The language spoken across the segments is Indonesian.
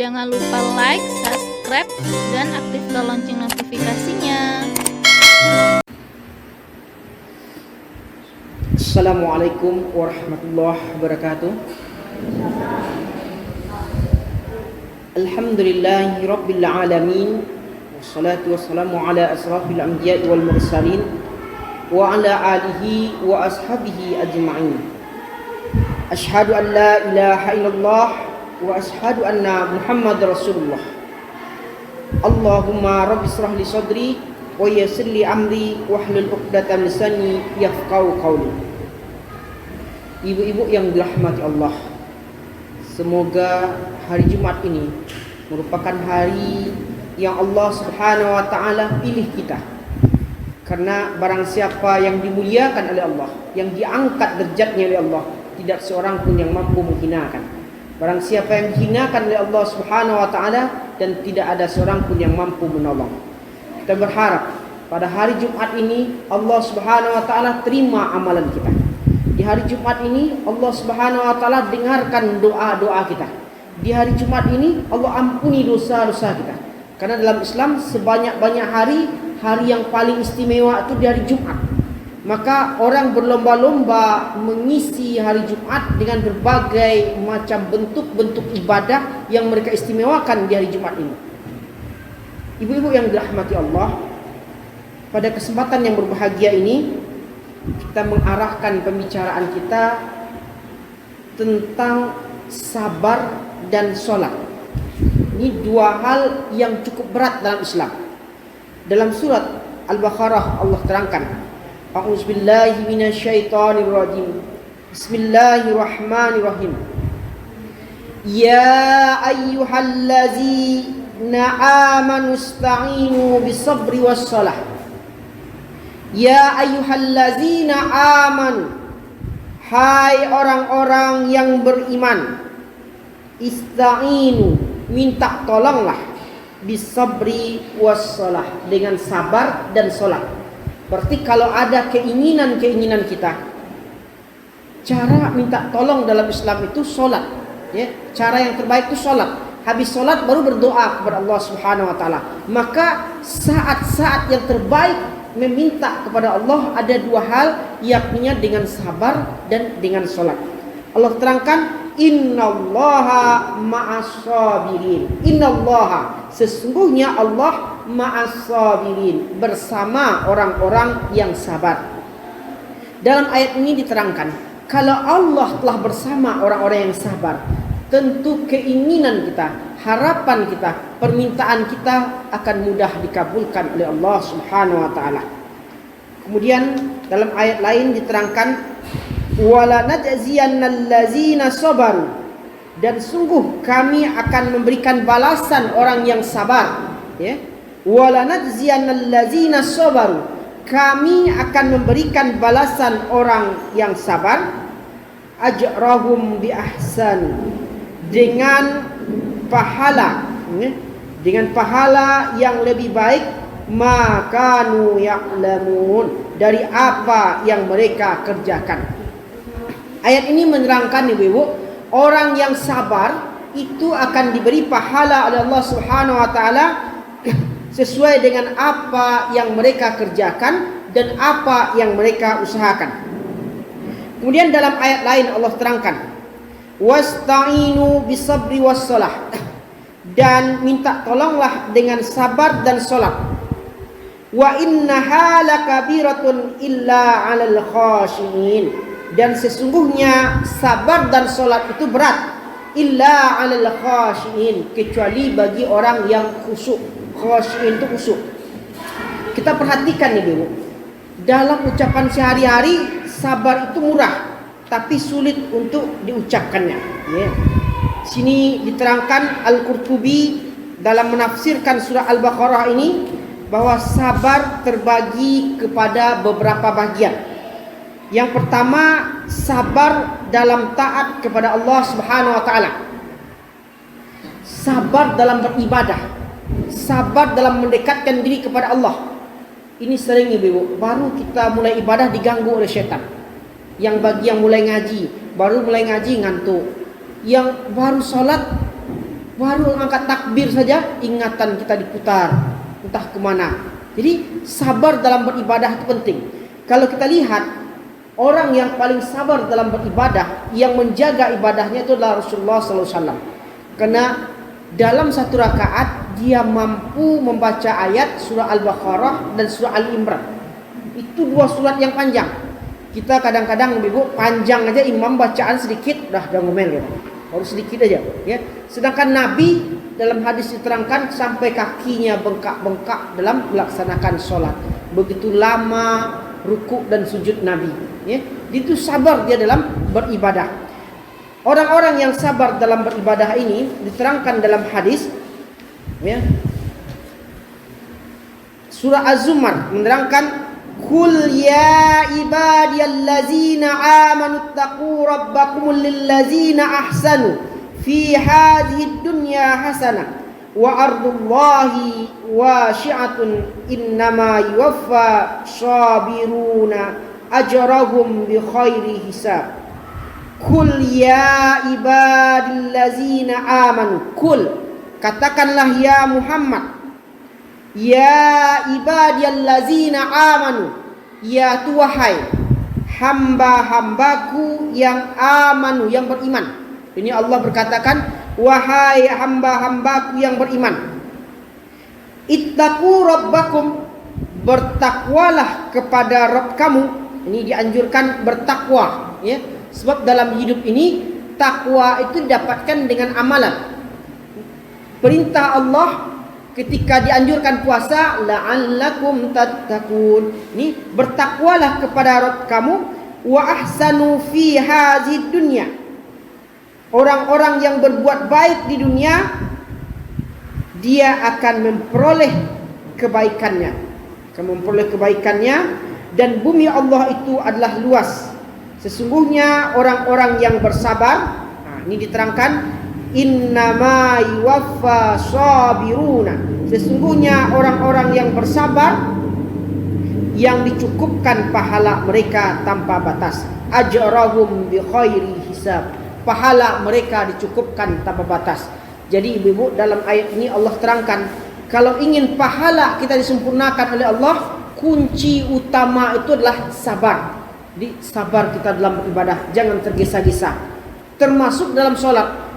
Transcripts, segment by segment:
Jangan lupa like, subscribe, dan aktifkan lonceng notifikasinya. Assalamualaikum warahmatullahi wabarakatuh. Alhamdulillahi rabbil alamin. Wassalatu wassalamu ala asrafil anbiya'i wal mursalin wa ala alihi wa ashabihi ajma'in. Ashhadu an la ilaha illallah wa ashhadu anna Muhammad Rasulullah. Allahumma rabbi israh li sadri wa yassir li amri wahlul 'uqdatam lisani yafqahu qawli. Ibu-ibu yang dirahmati Allah, semoga hari Jumat ini merupakan hari yang Allah Subhanahu wa taala pilih kita. Karena barang siapa yang dimuliakan oleh Allah, yang diangkat derajatnya oleh Allah, tidak seorang pun yang mampu menghinakan. Barang siapa yang dihinakan oleh Allah Subhanahu wa taala, dan tidak ada seorang pun yang mampu menolong. Kita berharap pada hari Jumat ini Allah Subhanahu wa taala terima amalan kita. Di hari Jumat ini Allah Subhanahu wa taala dengarkan doa-doa kita. Di hari Jumat ini Allah ampuni dosa-dosa kita. Karena dalam Islam sebanyak-banyak hari yang paling istimewa itu di hari Jumat. Maka orang berlomba-lomba mengisi hari Jumat dengan berbagai macam bentuk-bentuk ibadah yang mereka istimewakan di hari Jumat ini. Ibu-ibu yang dirahmati Allah, pada kesempatan yang berbahagia ini kita mengarahkan pembicaraan kita tentang sabar dan sholat. Ini dua hal yang cukup berat dalam Islam. Dalam surat Al-Baqarah Allah terangkan, A'udzubillahi minasyaitonirrajim. Bismillahirrahmanirrahim. Ya ayyuhallazina amanu ista'inu bisabri wassalah. Ya ayyuhallazina amanu, hai orang-orang yang beriman, ista'inu, minta tolonglah, bisabri wassalah, dengan sabar dan sholat. Berarti kalau ada keinginan-keinginan kita, cara minta tolong dalam Islam itu sholat, ya. Cara yang terbaik itu sholat. Habis sholat baru berdoa kepada Allah Subhanahu wa taala. Maka saat-saat yang terbaik meminta kepada Allah ada dua hal, yakni dengan sabar dan dengan sholat. Allah terangkan, innallaha ma'as-sabirin. Innallaha, sesungguhnya Allah ma'as-sabirin, bersama orang-orang yang sabar. Dalam ayat ini diterangkan, kalau Allah telah bersama orang-orang yang sabar, tentu keinginan kita, harapan kita, permintaan kita akan mudah dikabulkan oleh Allah Subhanahu wa taala. Kemudian dalam ayat lain diterangkan, wala najziyannal ladzina sabaru, dan sungguh kami akan memberikan balasan orang yang sabar, ya. Wala najziyannal ladzina sabaru, kami akan memberikan balasan orang yang sabar, ajrahum bi ahsan, dengan pahala, ya, dengan pahala yang lebih baik, makanu ya'lamun, dari apa yang mereka kerjakan. Ayat ini menerangkan, ibu-ibu, orang yang sabar itu akan diberi pahala oleh Allah Subhanahu wa taala sesuai dengan apa yang mereka kerjakan dan apa yang mereka usahakan. Kemudian dalam ayat lain Allah terangkan, wasta'inu bisabri wassalah, dan minta tolonglah dengan sabar dan sholat. Wa innaha lakabiratun illa 'alal khashiin, dan sesungguhnya sabar dan sholat itu berat, illa 'alal khashiin, kecuali bagi orang yang khusyuk. Khashiin itu khusyuk. Kita perhatikan nih, Bu, dalam ucapan sehari-hari sabar itu murah, tapi sulit untuk diucapkannya, ya. Sini diterangkan Al-Qurtubi dalam menafsirkan surah Al-Baqarah ini, bahwa sabar terbagi kepada beberapa bagian. Yang pertama, sabar dalam taat kepada Allah Subhanahu wa taala. Sabar dalam beribadah, sabar dalam mendekatkan diri kepada Allah. Ini sering, ibu, baru kita mulai ibadah diganggu oleh syaitan. Yang bagi yang mulai ngaji, baru mulai ngaji ngantuk. Yang baru sholat Baru angkat takbir saja ingatan kita diputar entah kemana. Jadi sabar dalam beribadah itu penting. Kalau kita lihat orang yang paling sabar dalam beribadah, yang menjaga ibadahnya itu adalah Rasulullah SAW. Karena dalam satu rakaat dia mampu membaca ayat surah Al-Baqarah dan surah Al-Imran. Itu dua surat yang panjang. Kita kadang-kadang ibu panjang aja, imam bacaan sedikit dah ngomel gitu. Harus sedikit aja, ya. Sedangkan Nabi dalam hadis diterangkan sampai kakinya bengkak-bengkak dalam melaksanakan sholat. Begitu lama rukuk dan sujud Nabi, ya. Itu sabar dia dalam beribadah. Orang-orang yang sabar dalam beribadah ini diterangkan dalam hadis, ya. Surah Az-Zumar menerangkan, Qul ya ibadiyallazina amanu taqu rabbakumul lillazina ahsanu fi hadhihi dunya hasanah wa ardullahi wasi'atun innama yuwaffa sabiruna ajrahum bi khairi hisab. Qul ya ibadillazina amanu. Qul, katakanlah ya Muhammad, ya ibadiyallazina amanu, ya Tuhan hamba-hambaku yang amanu, yang beriman. Ini Allah berkatakan, wahai hamba-hambaku yang beriman, ittaqu rabbakum, bertakwalah kepada Rabb kamu. Ini dianjurkan bertakwa, ya. Sebab dalam hidup ini takwa itu didapatkan dengan amalan. Perintah Allah ketika dianjurkan puasa, la'allakum tattaqun. Ini bertakwalah kepada Rabb kamu, wa ahsanu fi hadhihi dunya. Orang-orang yang berbuat baik di dunia, dia akan memperoleh kebaikannya. Dan bumi Allah itu adalah luas. Sesungguhnya orang-orang yang bersabar, ini diterangkan, innama yuwaffa sabiruna, sesungguhnya orang-orang yang bersabar yang dicukupkan pahala mereka tanpa batas. Ajrahum bi khairi hisab, pahala mereka dicukupkan tanpa batas. Jadi ibu-ibu, dalam ayat ini Allah terangkan, kalau ingin pahala kita disempurnakan oleh Allah, kunci utama itu adalah sabar. Jadi sabar kita dalam beribadah, jangan tergesa-gesa. Termasuk dalam sholat.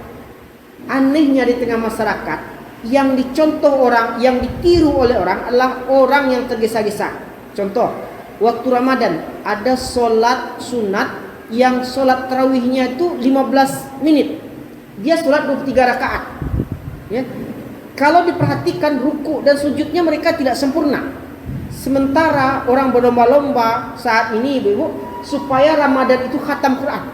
Anehnya di tengah masyarakat, yang dicontoh orang, yang ditiru oleh orang adalah orang yang tergesa-gesa. Contoh, waktu Ramadan ada sholat sunat yang sholat tarawihnya itu 15 menit. Dia sholat 23 rakaat, ya. Kalau diperhatikan ruku dan sujudnya mereka tidak sempurna. Sementara orang berlomba-lomba saat ini ibu-ibu supaya Ramadan itu khatam Quran.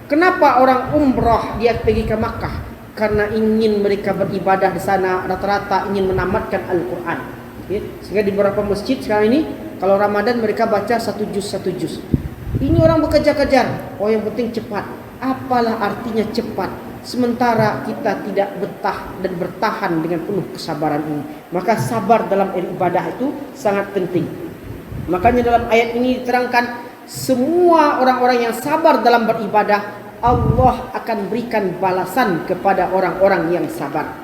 Kenapa orang umrah dia pergi ke Makkah? Karena ingin mereka beribadah di sana, rata-rata ingin menamatkan Al-Quran, ya. Sehingga di beberapa masjid sekarang ini kalau Ramadan mereka baca satu juz. Ini orang bekerja-kejar, yang penting cepat. Apalah artinya cepat, sementara kita tidak betah dan bertahan dengan penuh kesabaran ini. Maka sabar dalam ibadah itu sangat penting. Makanya dalam ayat ini diterangkan, semua orang-orang yang sabar dalam beribadah, Allah akan berikan balasan kepada orang-orang yang sabar.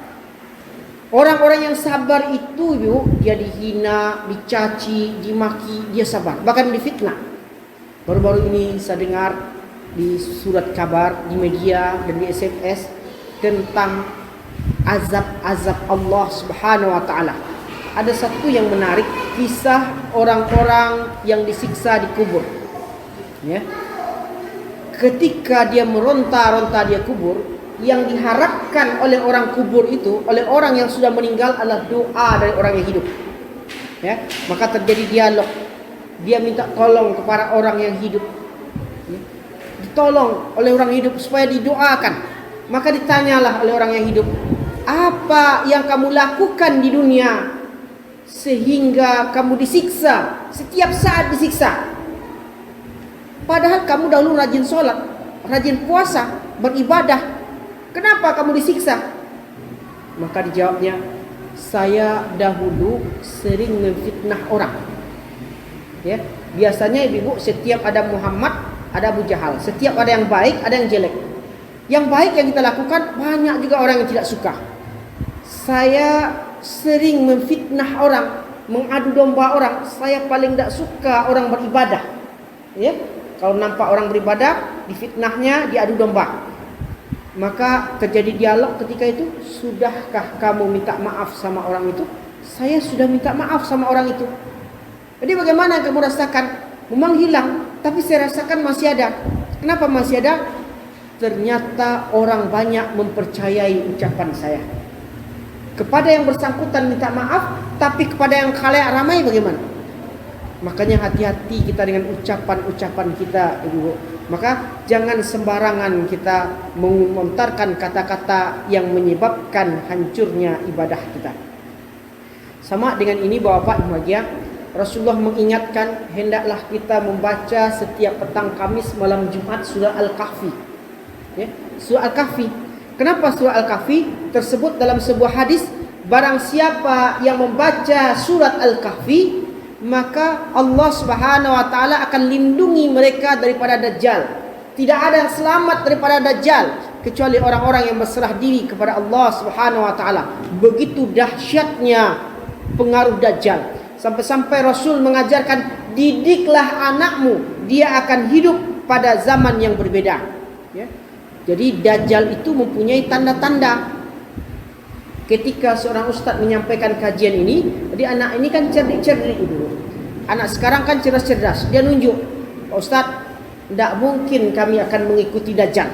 Orang-orang yang sabar itu dia dihina, dicaci, dimaki, dia sabar, bahkan difitnah. Baru-baru ini saya dengar di surat kabar, di media dan di SMS tentang azab-azab Allah Subhanahu wa taala. Ada satu yang menarik, kisah orang-orang yang disiksa di kubur, ya. Ketika dia meronta-ronta dia kubur, yang diharapkan oleh orang kubur itu, oleh orang yang sudah meninggal adalah doa dari orang yang hidup, ya. Maka terjadi dialog. Dia minta tolong kepada orang yang hidup, ya. Ditolong oleh orang hidup supaya didoakan. Maka ditanyalah oleh orang yang hidup, apa yang kamu lakukan di dunia sehingga kamu disiksa, setiap saat disiksa? Padahal kamu dahulu rajin sholat, rajin puasa, beribadah. Kenapa kamu disiksa? Maka dijawabnya, saya dahulu sering memfitnah orang, ya. Biasanya ibu, setiap ada Muhammad, ada Abu Jahal. Setiap ada yang baik, ada yang jelek. Yang baik yang kita lakukan, banyak juga orang yang tidak suka. saya sering memfitnah orang, mengadu domba orang. Saya paling tidak suka orang beribadah. Ya, kalau nampak orang beribadah, difitnahnya, diadu domba. Maka terjadi dialog ketika itu, sudahkah kamu minta maaf sama orang itu? Saya sudah minta maaf sama orang itu. Jadi bagaimana kamu rasakan? Memang hilang, tapi saya rasakan masih ada. Kenapa masih ada? Ternyata orang banyak mempercayai ucapan saya. Kepada yang bersangkutan minta maaf, tapi kepada yang khalayak ramai bagaimana? Makanya hati-hati kita dengan ucapan-ucapan kita, Ibu. Maka jangan sembarangan kita mengontarkan kata-kata yang menyebabkan hancurnya ibadah kita. Sama dengan ini Bapak Ibu bahagia, Rasulullah mengingatkan hendaklah kita membaca setiap petang Kamis malam Jumat surah Al-Kahfi. Ya, surah Al-Kahfi. Kenapa surah Al-Kahfi? Tersebut dalam sebuah hadis, barang siapa yang membaca surat Al-Kahfi, maka Allah Subhanahu wa taala akan lindungi mereka daripada Dajjal. Tidak ada yang selamat daripada Dajjal kecuali orang-orang yang berserah diri kepada Allah Subhanahu wa taala. Begitu dahsyatnya pengaruh Dajjal. Sampai-sampai Rasul mengajarkan, didiklah anakmu, dia akan hidup pada zaman yang berbeda. Ya. Jadi Dajjal itu mempunyai tanda-tanda. Ketika seorang ustaz menyampaikan kajian ini, jadi anak ini kan cerdik-cerdik dulu. Anak sekarang kan cerdas-cerdas. Dia nunjuk, Pak Ustaz, tidak mungkin kami akan mengikuti Dajjal.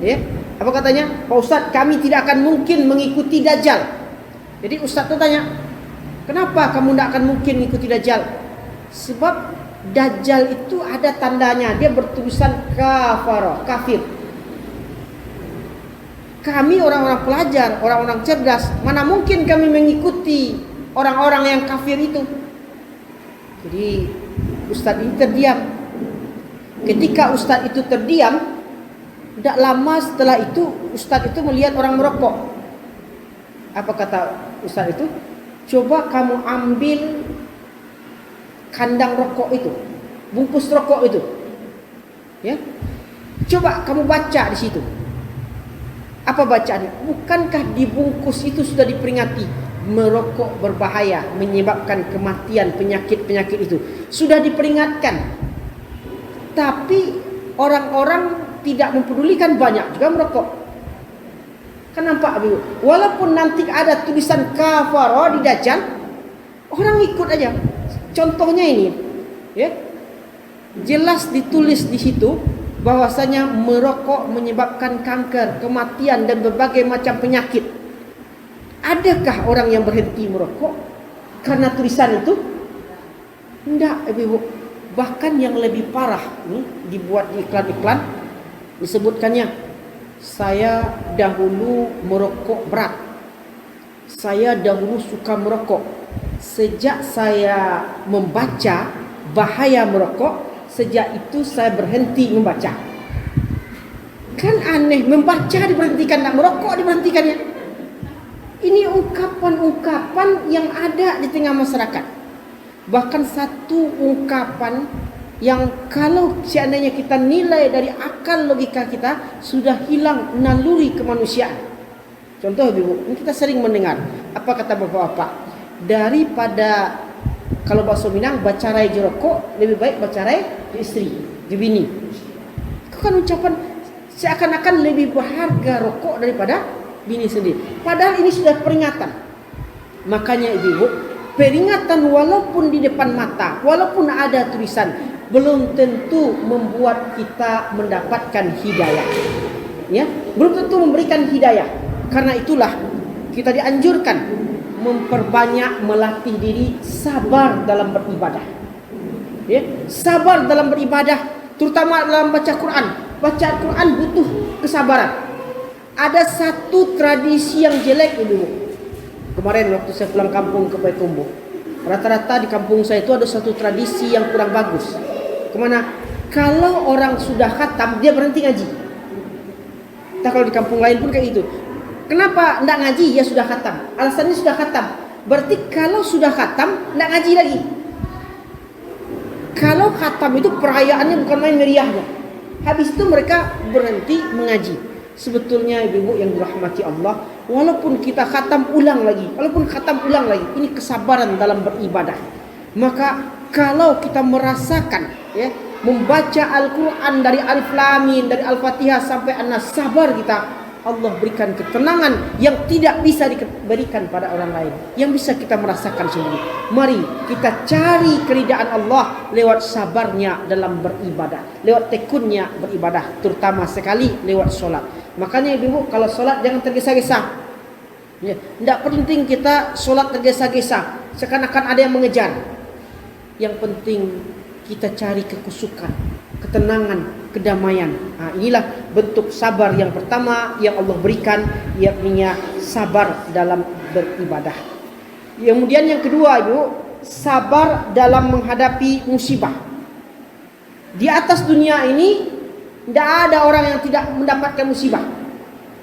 Ya. Apa katanya? Pak Ustaz, kami tidak akan mungkin mengikuti Dajjal. Jadi ustaz itu tanya, kenapa kamu tidak akan mungkin mengikuti Dajjal? Sebab Dajjal itu ada tandanya, dia bertulisan kafar, kafir. Kami orang-orang pelajar, orang-orang cerdas, mana mungkin kami mengikuti orang-orang yang kafir itu. Jadi ustaz ini terdiam. Ketika ustaz itu terdiam, tidak lama setelah itu ustaz itu melihat orang merokok. Apa kata ustaz itu? Coba kamu ambil kandang rokok itu, bungkus rokok itu, ya. Coba kamu baca di situ. Apa bacaannya? Bukankah di bungkus itu sudah diperingati merokok berbahaya, menyebabkan kematian, penyakit-penyakit itu sudah diperingatkan. Tapi orang-orang tidak mempedulikan, banyak juga merokok. Kenapa, Ibu? Walaupun nanti ada tulisan kafara di Dajjal, orang ikut aja. Contohnya ini, ya, jelas ditulis di situ bahwasanya merokok menyebabkan kanker, kematian dan berbagai macam penyakit. Adakah orang yang berhenti merokok karena tulisan itu? Tidak, Ibu. Bahkan yang lebih parah, nih, dibuat di iklan-iklan, disebutkannya, saya dahulu merokok berat. Saya dahulu suka merokok. Sejak saya membaca bahaya merokok, sejak itu saya berhenti membaca. Kan aneh, membaca diberhentikan, tak merokok diberhentikannya. Ini ungkapan-ungkapan yang ada di tengah masyarakat. Bahkan satu ungkapan yang kalau seandainya kita nilai dari akal logika kita, sudah hilang naluri kemanusiaan. Contoh Ibu, ini kita sering mendengar, apa kata bapak-bapak, daripada kalau bahasa Minang bacarai jerokok, lebih baik bacarai istri, di bini. Itu kan ucapan seakan-akan lebih berharga rokok daripada bini sendiri. Padahal ini sudah peringatan. Makanya Ibu, peringatan walaupun di depan mata, walaupun ada tulisan, belum tentu membuat kita mendapatkan hidayah. Ya, belum tentu memberikan hidayah. Karena itulah kita dianjurkan memperbanyak melatih diri sabar dalam beribadah. Ya, sabar dalam beribadah, terutama dalam baca Quran. Baca Quran butuh kesabaran. Ada satu tradisi yang jelek dulu. Kemarin waktu saya pulang kampung ke Payakumbuh, rata-rata di kampung saya itu ada satu tradisi yang kurang bagus. Kemana? Kalau orang sudah khatam, dia berhenti ngaji. Entah kalau di kampung lain pun kayak gitu. Kenapa tidak ngaji? Ya sudah khatam. Alasannya sudah khatam. Berarti kalau sudah khatam, tidak ngaji lagi. Kalau khatam itu perayaannya bukan main meriahnya. Habis itu mereka berhenti mengaji. Sebetulnya ibu-ibu yang dirahmati Allah, walaupun kita khatam ulang lagi, ini kesabaran dalam beribadah. Maka kalau kita merasakan ya, membaca Al-Quran dari Alif Lam Mim, dari Al-Fatihah sampai An-Nas, sabar kita, Allah berikan ketenangan yang tidak bisa diberikan pada orang lain, yang bisa kita merasakan sendiri. Mari kita cari keridaan Allah lewat sabarnya dalam beribadah, lewat tekunnya beribadah, terutama sekali lewat solat. Makanya ibu, kalau solat jangan tergesa-gesa. Ya, tidak penting kita solat tergesa-gesa, seakan-akan ada yang mengejar. Yang penting kita cari kekusukan, ketenangan, kedamaian. Nah, inilah bentuk sabar yang pertama yang Allah berikan, yakni sabar dalam beribadah. Kemudian yang kedua ibu, sabar dalam menghadapi musibah. Di atas dunia ini tidak ada orang yang tidak mendapatkan musibah.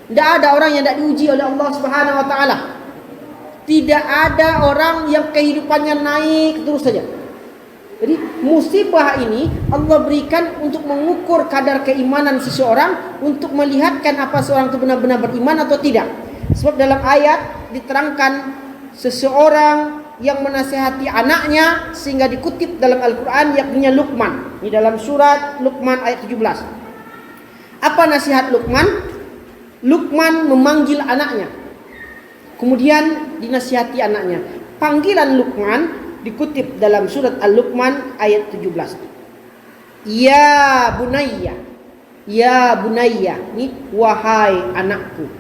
Tidak ada orang yang tidak diuji oleh Allah Subhanahu wa taala. Tidak ada orang yang kehidupannya naik terus saja. Jadi musibah ini Allah berikan untuk mengukur kadar keimanan seseorang, untuk melihatkan apa seorang itu benar-benar beriman atau tidak. Sebab dalam ayat diterangkan seseorang yang menasihati anaknya sehingga dikutip dalam Al-Quran, yakni Luqman. Ini dalam surat Luqman ayat 17. Apa nasihat Luqman? Luqman memanggil anaknya, kemudian dinasihati anaknya. Panggilan Luqman dikutip dalam surat Al-Luqman ayat 17. Ya bunayya, ya bunayya, ini wahai anakku.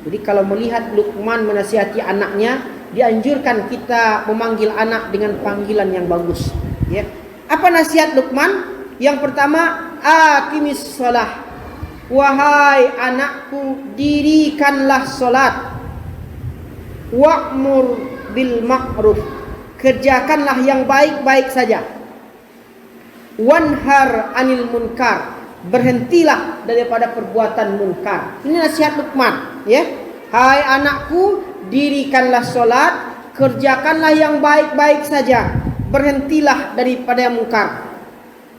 Jadi kalau melihat Luqman menasihati anaknya, dianjurkan kita memanggil anak dengan panggilan yang bagus. Ya. Apa nasihat Luqman? Yang pertama, aqimis shalah. Wahai anakku, dirikanlah salat. Wa'mur bil ma'ruf. Kerjakanlah yang baik-baik saja. Wanhar anil munkar. Berhentilah daripada perbuatan munkar. Ini nasihat Luqman, ya. Hai anakku, dirikanlah salat, kerjakanlah yang baik-baik saja. Berhentilah daripada yang munkar.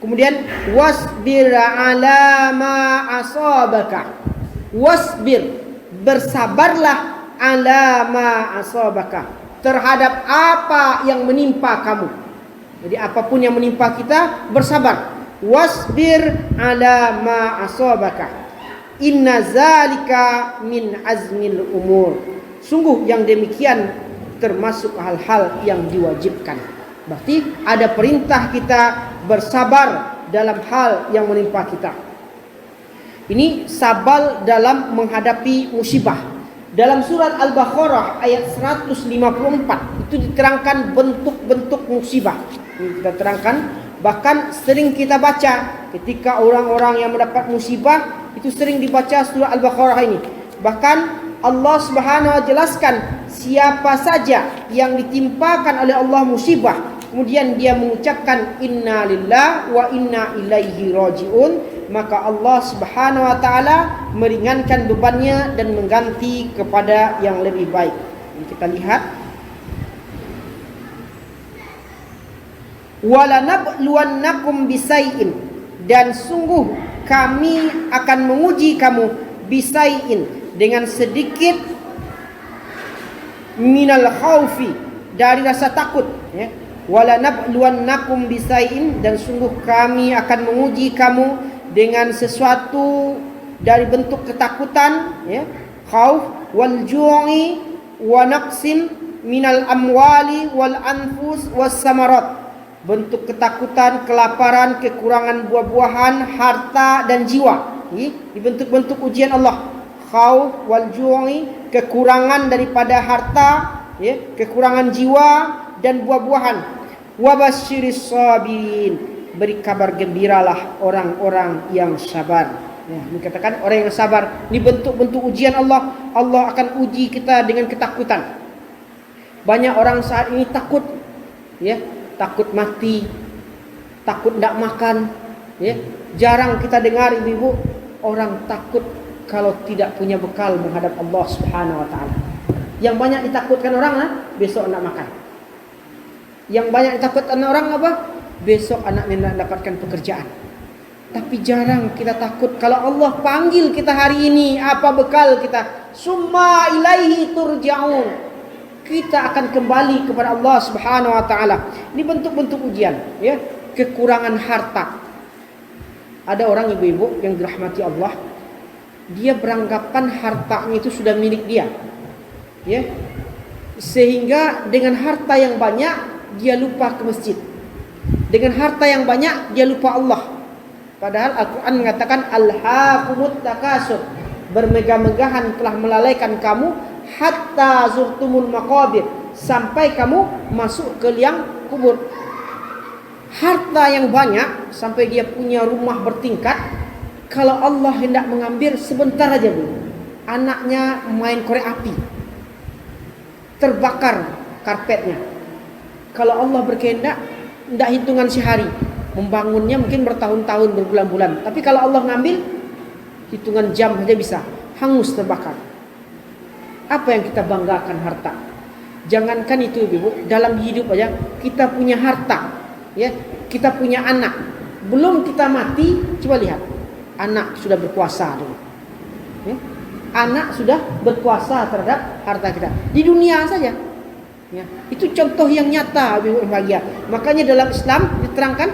Kemudian wasbir ala ma asabaka. Wasbir, bersabarlah ala ma asabaka, terhadap apa yang menimpa kamu. Jadi apapun yang menimpa kita, bersabar. Wasbir ala ma asabaka. Inna zalika min azmil umur. Sungguh yang demikian termasuk hal-hal yang diwajibkan. Berarti ada perintah kita bersabar dalam hal yang menimpa kita. Ini sabar dalam menghadapi musibah. Dalam surat Al-Baqarah ayat 154 itu diterangkan bentuk-bentuk musibah. Ini kita terangkan, bahkan sering kita baca ketika orang-orang yang mendapat musibah, itu sering dibaca surah Al-Baqarah ini. Bahkan Allah Subhanahu wa jelaskan siapa saja yang ditimpakan oleh Allah musibah, kemudian dia mengucapkan inna lillahi wa inna ilaihi rajiun, maka Allah Subhanahu wa taala meringankan bebannya dan mengganti kepada yang lebih baik. Ini kita lihat. Walanabluwannakum bisai'in, dan sungguh kami akan menguji kamu bisai'in, dengan sedikit minal khaufi, dari rasa takut, ya. Walanabluwannakum bisai'in, dan sungguh kami akan menguji kamu dengan sesuatu dari bentuk ketakutan, ya. Khauf wal ju'i wa naqsim minal amwali wal anfus was samarat. Bentuk ketakutan, kelaparan, kekurangan buah-buahan, harta dan jiwa. Ini bentuk-bentuk ujian Allah. Khauf wal ju'i, kekurangan daripada harta, ya, kekurangan jiwa dan buah-buahan. Wabasyiris sabirin, beri kabar gembiralah orang-orang yang sabar. Ya, ini katakan orang yang sabar. Ini bentuk-bentuk ujian Allah. Allah akan uji kita dengan ketakutan. Banyak orang saat ini takut, ya, takut mati, takut tidak makan, ya. Jarang kita dengar ibu-ibu orang takut kalau tidak punya bekal menghadap Allah Subhanahu wa taala. Yang banyak ditakutkan orang, besok tidak makan. Yang banyak ditakutkan orang apa? Besok anaknya tidak dapatkan pekerjaan. Tapi jarang kita takut kalau Allah panggil kita hari ini, apa bekal kita? Summa ilaihi turja'un. Kita akan kembali kepada Allah Subhanahu wa taala. Ini bentuk-bentuk ujian, ya. Kekurangan harta. Ada orang ibu-ibu yang dirahmati Allah, dia beranggapan hartanya itu sudah milik dia. Ya. Sehingga dengan harta yang banyak dia lupa ke masjid. Dengan harta yang banyak dia lupa Allah. Padahal Al-Quran mengatakan alhaakumut takasur, bermegah-megahan telah melalaikan kamu hatta zurtumul maqabir, sampai kamu masuk ke liang kubur. Harta yang banyak sampai dia punya rumah bertingkat, kalau Allah hendak mengambil sebentar aja dulu. Anaknya main korek api, terbakar karpetnya. Kalau Allah berkehendak, tidak hitungan sehari, membangunnya mungkin bertahun-tahun, berbulan-bulan. Tapi kalau Allah ngambil, hitungan jam saja bisa hangus, terbakar. Apa yang kita banggakan harta? Jangankan itu ibu, dalam hidup aja kita punya harta, ya, kita punya anak. Belum kita mati, coba lihat, anak sudah berkuasa dulu. Ya. Anak sudah berkuasa terhadap harta kita di dunia saja. Ya, itu contoh yang nyata, ibu bahagia. Makanya dalam Islam diterangkan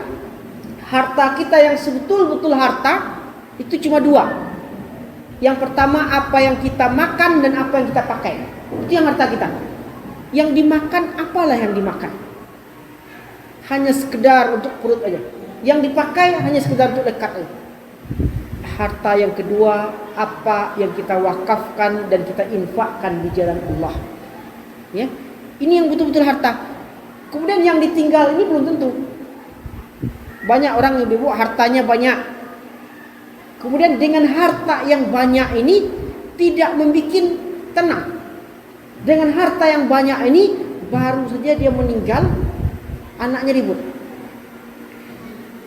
harta kita yang sebetul-betul harta itu cuma dua. Yang pertama apa yang kita makan dan apa yang kita pakai. Itu yang harta kita. Yang dimakan apalah yang dimakan? Hanya sekedar untuk perut aja. Yang dipakai hanya sekedar untuk dekat aja. Harta yang kedua apa yang kita wakafkan dan kita infakkan di jalan Allah. Ya. Ini yang betul-betul harta. Kemudian yang ditinggal ini belum tentu. Banyak orang ibu hartanya banyak. Kemudian dengan harta yang banyak ini tidak membuat tenang. Dengan harta yang banyak ini baru saja dia meninggal, anaknya ribut.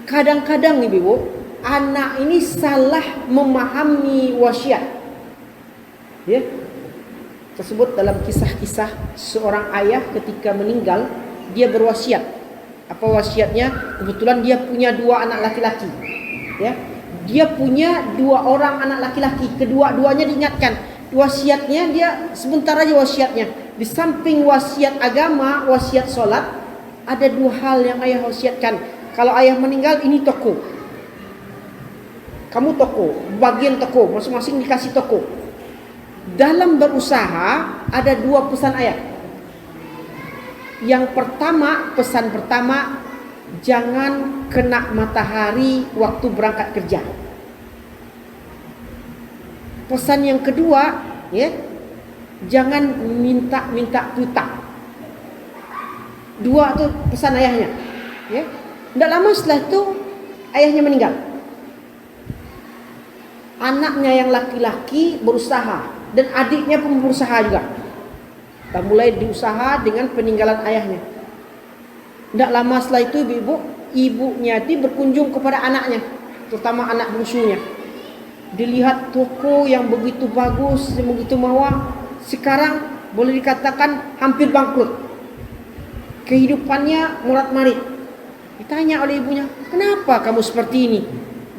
Kadang-kadang ibu, anak ini salah memahami wasiat. Ya. Tersebut dalam kisah-kisah seorang ayah ketika meninggal, dia berwasiat. Apa wasiatnya? Kebetulan dia punya dua anak laki-laki. Ya. Dia punya dua orang anak laki-laki. Kedua-duanya diingatkan. Wasiatnya dia sebentar aja wasiatnya. Di samping wasiat agama, wasiat solat, ada dua hal yang ayah wasiatkan. Kalau ayah meninggal, ini toko. Kamu toko, bagian toko, masing-masing dikasih toko. Dalam berusaha ada dua pesan ayah. Yang pertama, pesan pertama, jangan kena matahari waktu berangkat kerja. Pesan yang kedua, ya, jangan minta hutang. Dua itu pesan ayahnya. Ya. Tidak lama setelah itu ayahnya meninggal. Anaknya yang laki-laki berusaha dan adiknya pun berusaha juga. Dan mulai diusaha dengan peninggalan ayahnya. Tidak lama setelah itu ibunya itu berkunjung kepada anaknya, terutama anak bungsunya. Dilihat toko yang begitu bagus, yang begitu mewah, sekarang boleh dikatakan hampir bangkrut. Kehidupannya morat-marit. Ditanya oleh ibunya, kenapa kamu seperti ini?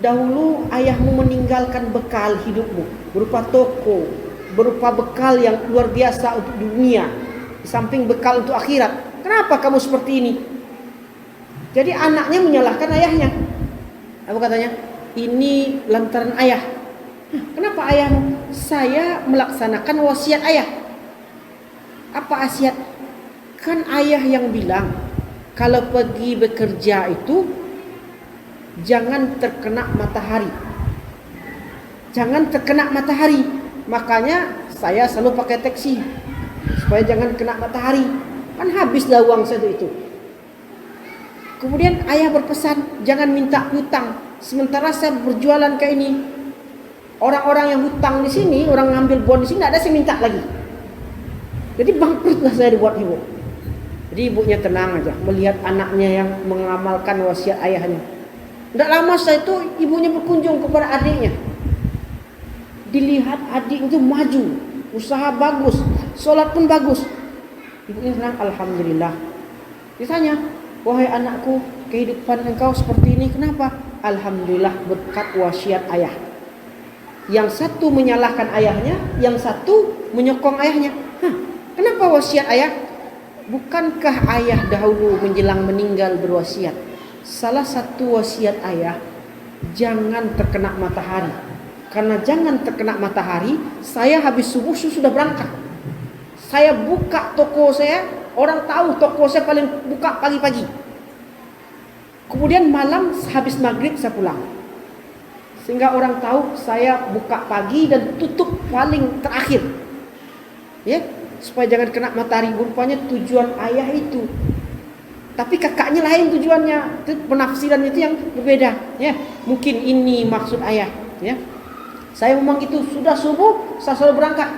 Dahulu ayahmu meninggalkan bekal hidupmu, berupa toko, berupa bekal yang luar biasa untuk dunia, di samping bekal untuk akhirat. Kenapa kamu seperti ini? Jadi anaknya menyalahkan ayahnya. Apa katanya? Ini lantaran ayah. Kenapa ayahmu? Saya melaksanakan wasiat ayah. Apa wasiat? Kan ayah yang bilang, kalau pergi bekerja itu jangan terkena matahari. Jangan terkena matahari. Makanya saya selalu pakai taksi supaya jangan kena matahari. Kan habislah uang saya itu. Kemudian ayah berpesan, jangan minta hutang. Sementara saya berjualan kayak ini, orang-orang yang hutang di sini, orang ngambil bon di sini, tidak ada yang minta lagi. Jadi bangkrutlah saya dibuat ibu. Jadi ibunya tenang aja melihat anaknya yang mengamalkan wasiat ayahnya. Tidak lama setelah itu ibunya berkunjung kepada adiknya. Dilihat adik itu maju, usaha bagus, sholat pun bagus. Ibunya senang, alhamdulillah. Ditanya, wahai anakku, kehidupan engkau seperti ini. Kenapa? Alhamdulillah berkat wasiat ayah. Yang satu menyalahkan ayahnya, yang satu menyokong ayahnya. Kenapa wasiat ayah? Bukankah ayah dahulu menjelang meninggal berwasiat? Salah satu wasiat ayah, jangan terkena matahari. Karena jangan terkena matahari, saya habis subuh sudah berangkat. Saya buka toko saya, orang tahu toko saya paling buka pagi-pagi. Kemudian malam habis maghrib saya pulang. Sehingga orang tahu saya buka pagi dan tutup paling terakhir. Ya, supaya jangan kena matahari. Rupanya tujuan ayah itu. Tapi kakaknya lain tujuannya. Itu penafsiran itu yang berbeda. Ya, mungkin ini maksud ayah. Ya, saya memang itu sudah subuh, saya selalu berangkat.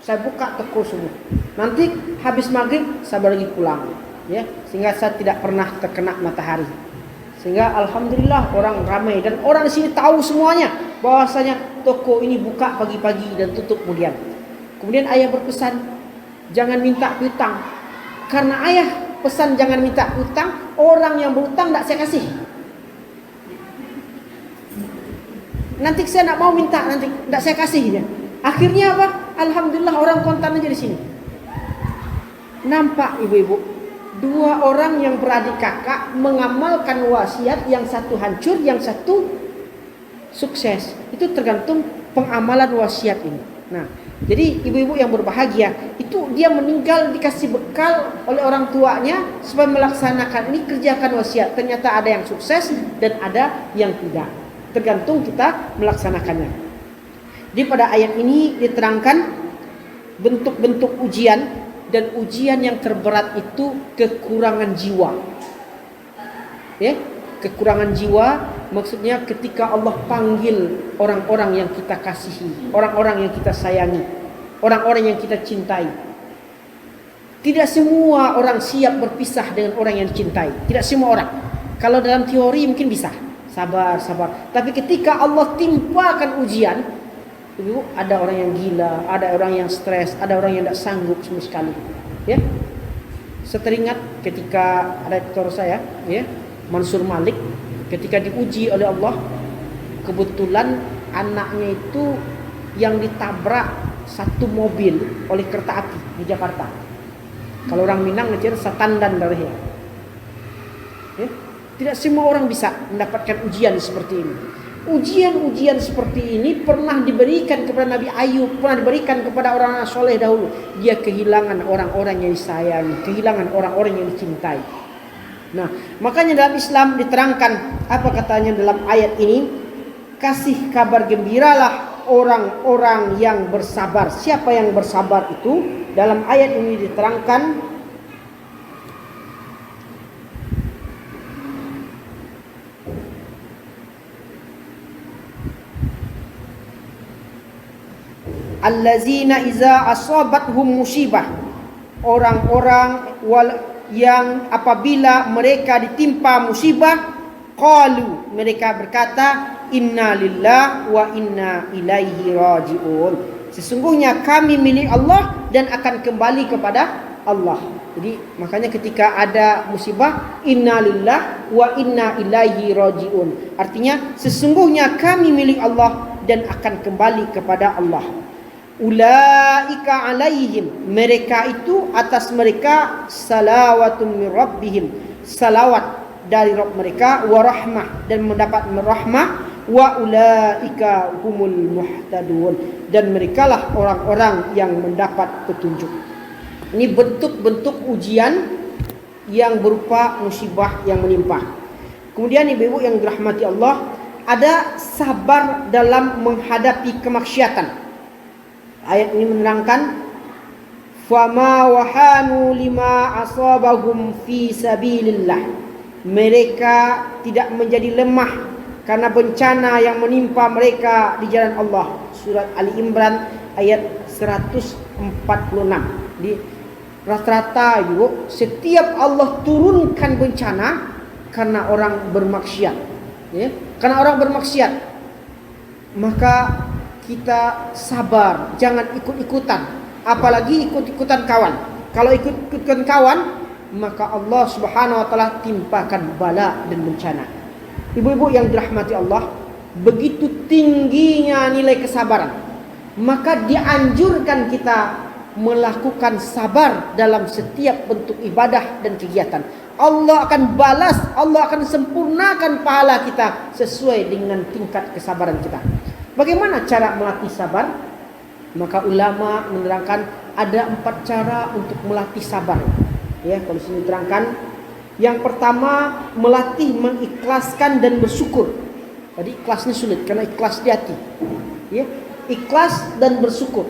Saya buka toko subuh. Nanti habis maghrib saya baru lagi pulang. Ya, sehingga saya tidak pernah terkena matahari. Sehingga alhamdulillah orang ramai dan orang di sini tahu semuanya bahwasanya toko ini buka pagi-pagi dan tutup kemudian. Kemudian ayah berpesan jangan minta hutang. Karena ayah pesan jangan minta hutang, orang yang berhutang tidak saya kasih. Nanti saya nak mau minta, nanti tidak saya kasih. Akhirnya apa? Alhamdulillah orang kontan aja di sini. Nampak ibu-ibu? Dua orang yang beradik kakak mengamalkan wasiat, yang satu hancur, yang satu sukses. Itu tergantung pengamalan wasiat ini. Nah, jadi ibu-ibu yang berbahagia, itu dia meninggal dikasih bekal oleh orang tuanya supaya melaksanakan ini, kerjakan wasiat. Ternyata ada yang sukses dan ada yang tidak. Tergantung kita melaksanakannya. Di pada ayat ini diterangkan bentuk-bentuk ujian. Dan ujian yang terberat itu kekurangan jiwa. Ya, kekurangan jiwa maksudnya ketika Allah panggil orang-orang yang kita kasihi, orang-orang yang kita sayangi, orang-orang yang kita cintai. Tidak semua orang siap berpisah dengan orang yang dicintai. Tidak semua orang. Kalau dalam teori mungkin bisa, sabar. Tapi ketika Allah timpakan ujian, Ibu, ada orang yang gila, ada orang yang stres, ada orang yang tidak sanggup sama sekali. Ya, saya teringat ketika rektor saya, ya, Mansur Malik, ketika diuji oleh Allah, kebetulan anaknya itu yang ditabrak satu mobil oleh kereta api di Jakarta. Kalau orang Minang ngecir satandan darahnya. Ya, tidak semua orang bisa mendapatkan ujian seperti ini. Ujian-ujian seperti ini pernah diberikan kepada Nabi Ayub, pernah diberikan kepada orang soleh dahulu. Dia kehilangan orang-orang yang disayangi, kehilangan orang-orang yang dicintai. Nah, makanya dalam Islam diterangkan apa katanya dalam ayat ini, kasih kabar gembiralah orang-orang yang bersabar. Siapa yang bersabar itu? Dalam ayat ini diterangkan allazina iza asabathum musibah, orang-orang yang apabila mereka ditimpa musibah, qalu, mereka berkata, inna lillahi wa inna ilaihi raji'un, sesungguhnya kami milik Allah dan akan kembali kepada Allah. Jadi makanya ketika ada musibah, inna lillahi wa inna ilaihi raji'un, artinya sesungguhnya kami milik Allah dan akan kembali kepada Allah. Ulaika alaihim, mereka itu atas mereka salawatun min rabbihim, salawat dari Rabb mereka, wa rahmah, dan mendapat rahmah, wa ulaika humul muhtadun, dan merekalah orang-orang yang mendapat petunjuk. Ini bentuk-bentuk ujian yang berupa musibah yang menimpa. Kemudian ibu-ibu yang dirahmati Allah, ada sabar dalam menghadapi kemaksiatan. Ayat ini menerangkan fama wahanu lima asabahum fi sabilillah, mereka tidak menjadi lemah karena bencana yang menimpa mereka di jalan Allah. Surat Ali Imran ayat 146. Di rata-rata ibu, setiap Allah turunkan bencana karena orang bermaksiat, ya, karena orang bermaksiat, maka kita sabar, jangan ikut-ikutan, apalagi ikut-ikutan kawan. Kalau ikut-ikutan kawan, maka Allah Subhanahu wa taala timpakan bala dan bencana. Ibu-ibu yang dirahmati Allah, begitu tingginya nilai kesabaran, maka dianjurkan kita melakukan sabar dalam setiap bentuk ibadah dan kegiatan. Allah akan balas, Allah akan sempurnakan pahala kita sesuai dengan tingkat kesabaran kita. Bagaimana cara melatih sabar? Maka ulama menerangkan ada 4 cara untuk melatih sabar. Ya, kalau sini diterangkan, yang pertama melatih mengikhlaskan dan bersyukur. Tadi ikhlasnya sulit karena ikhlas di hati. Ya, ikhlas dan bersyukur.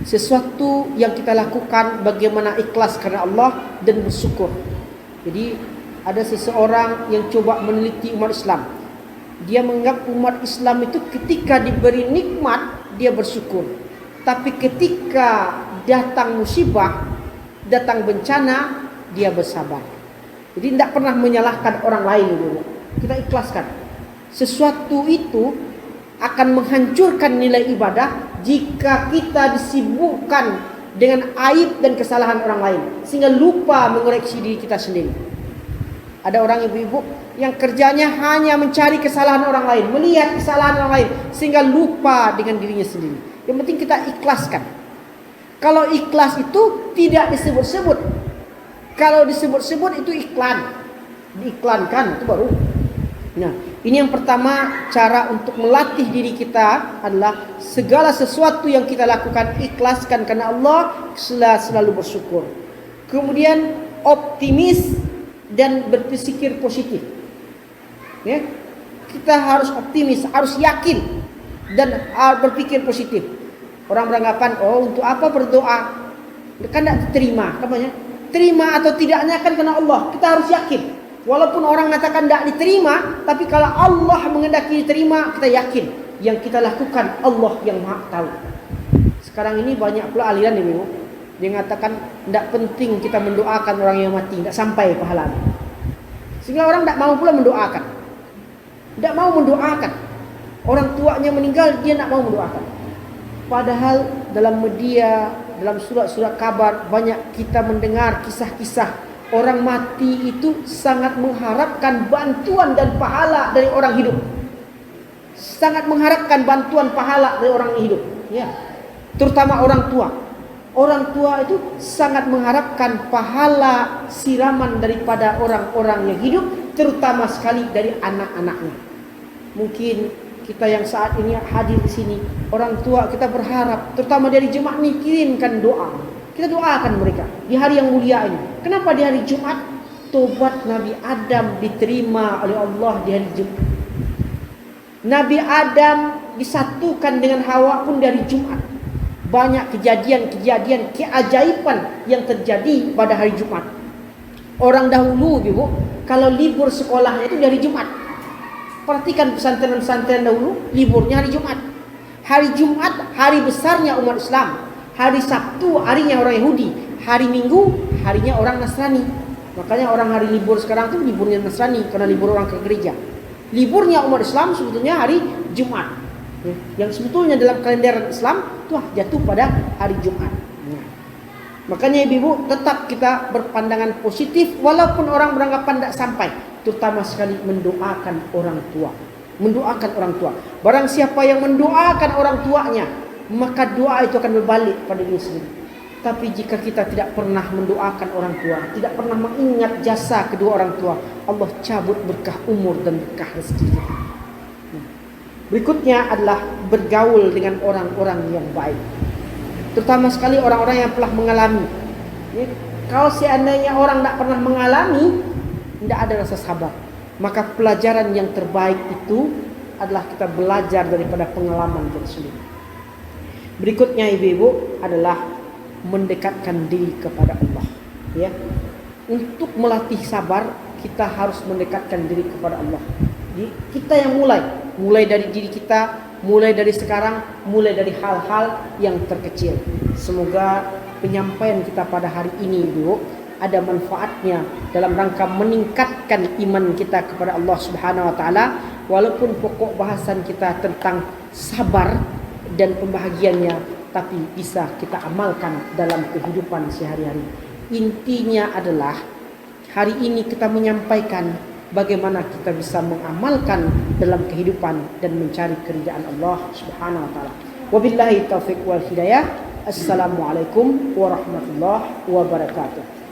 Sesuatu yang kita lakukan bagaimana ikhlas karena Allah dan bersyukur. Jadi ada seseorang yang coba meneliti umat Islam. Dia menganggap umat Islam itu ketika diberi nikmat dia bersyukur. Tapi ketika datang musibah, datang bencana, dia bersabar. Jadi tidak pernah menyalahkan orang lain dulu. Kita ikhlaskan. Sesuatu itu akan menghancurkan nilai ibadah jika kita disibukkan dengan aib dan kesalahan orang lain sehingga lupa mengoreksi diri kita sendiri. Ada orang ibu-ibu yang kerjanya hanya mencari kesalahan orang lain, melihat kesalahan orang lain sehingga lupa dengan dirinya sendiri. Yang penting kita ikhlaskan. Kalau ikhlas itu tidak disebut-sebut. Kalau disebut-sebut itu iklan. Diiklankan itu baru. Nah, ini yang pertama, cara untuk melatih diri kita adalah segala sesuatu yang kita lakukan ikhlaskan karena Allah, selalu bersyukur. Kemudian optimis dan berpikir positif. Ya, kita harus optimis, harus yakin dan berpikir positif. Orang beranggapan, oh untuk apa berdoa? Kan tidak diterima, namanya. Terima atau tidaknya kan karena Allah. Kita harus yakin. Walaupun orang mengatakan tidak diterima, tapi kalau Allah mengendaki diterima, kita yakin yang kita lakukan Allah yang Maha tahu. Sekarang ini banyak pula aliran ibu, dia mengatakan tidak penting kita mendoakan orang yang mati, tidak sampai pahalanya. Sehingga orang tidak mau pula mendoakan. Tidak mau mendoakan. Orang tuanya meninggal, dia tidak mau mendoakan. Padahal dalam media, dalam surat-surat kabar banyak kita mendengar kisah-kisah orang mati itu sangat mengharapkan bantuan dan pahala dari orang hidup. Sangat mengharapkan bantuan pahala dari orang hidup. Ya, terutama orang tua. Orang tua itu sangat mengharapkan pahala siraman daripada orang-orang yang hidup, terutama sekali dari anak-anaknya. Mungkin kita yang saat ini hadir di sini, orang tua kita berharap, terutama dari jemaah ini, kirimkan doa. Kita doakan mereka di hari yang mulia ini. Kenapa di hari Jumat? Tobat Nabi Adam diterima oleh Allah di hari Jumat. Nabi Adam disatukan dengan Hawa pun dari Jumat. Banyak kejadian-kejadian keajaiban yang terjadi pada hari Jumat. Orang dahulu ibu, kalau libur sekolahnya itu dari Jumat. Perhatikan pesantren-pesantren dahulu, liburnya hari Jumat. Hari Jumat, hari besarnya umat Islam. Hari Sabtu, harinya orang Yahudi. Hari Minggu, harinya orang Nasrani. Makanya orang hari libur sekarang itu liburnya Nasrani, karena libur orang ke gereja. Liburnya umat Islam sebetulnya hari Jumat. Yang sebetulnya dalam kalender Islam itu jatuh pada hari Jumat. Makanya ibu-ibu tetap kita berpandangan positif walaupun orang beranggapan tidak sampai. Terutama sekali mendoakan orang tua. Mendoakan orang tua. Barang siapa yang mendoakan orang tuanya, maka doa itu akan berbalik pada diri sendiri. Tapi jika kita tidak pernah mendoakan orang tua, tidak pernah mengingat jasa kedua orang tua, Allah cabut berkah umur dan berkah rezeki. Berikutnya adalah bergaul dengan orang-orang yang baik. Terutama sekali orang-orang yang telah mengalami. Kalau seandainya orang tidak pernah mengalami, tidak ada rasa sabar. Maka pelajaran yang terbaik itu adalah kita belajar daripada pengalaman tersebut. Berikutnya ibu-ibu adalah mendekatkan diri kepada Allah. Ya, untuk melatih sabar kita harus mendekatkan diri kepada Allah. Jadi, kita yang mulai dari diri kita, mulai dari sekarang, mulai dari hal-hal yang terkecil. Semoga penyampaian kita pada hari ini ibu ada manfaatnya dalam rangka meningkatkan iman kita kepada Allah Subhanahu wa taala, walaupun pokok bahasan kita tentang sabar dan pembahagiannya, tapi bisa kita amalkan dalam kehidupan sehari-hari. intinya adalah hari ini kita menyampaikan bagaimana kita bisa mengamalkan dalam kehidupan dan mencari keridaan Allah Subhanahu wa taala. Wabillahi taufiq wal hidayah. Assalamualaikum warahmatullahi wabarakatuh.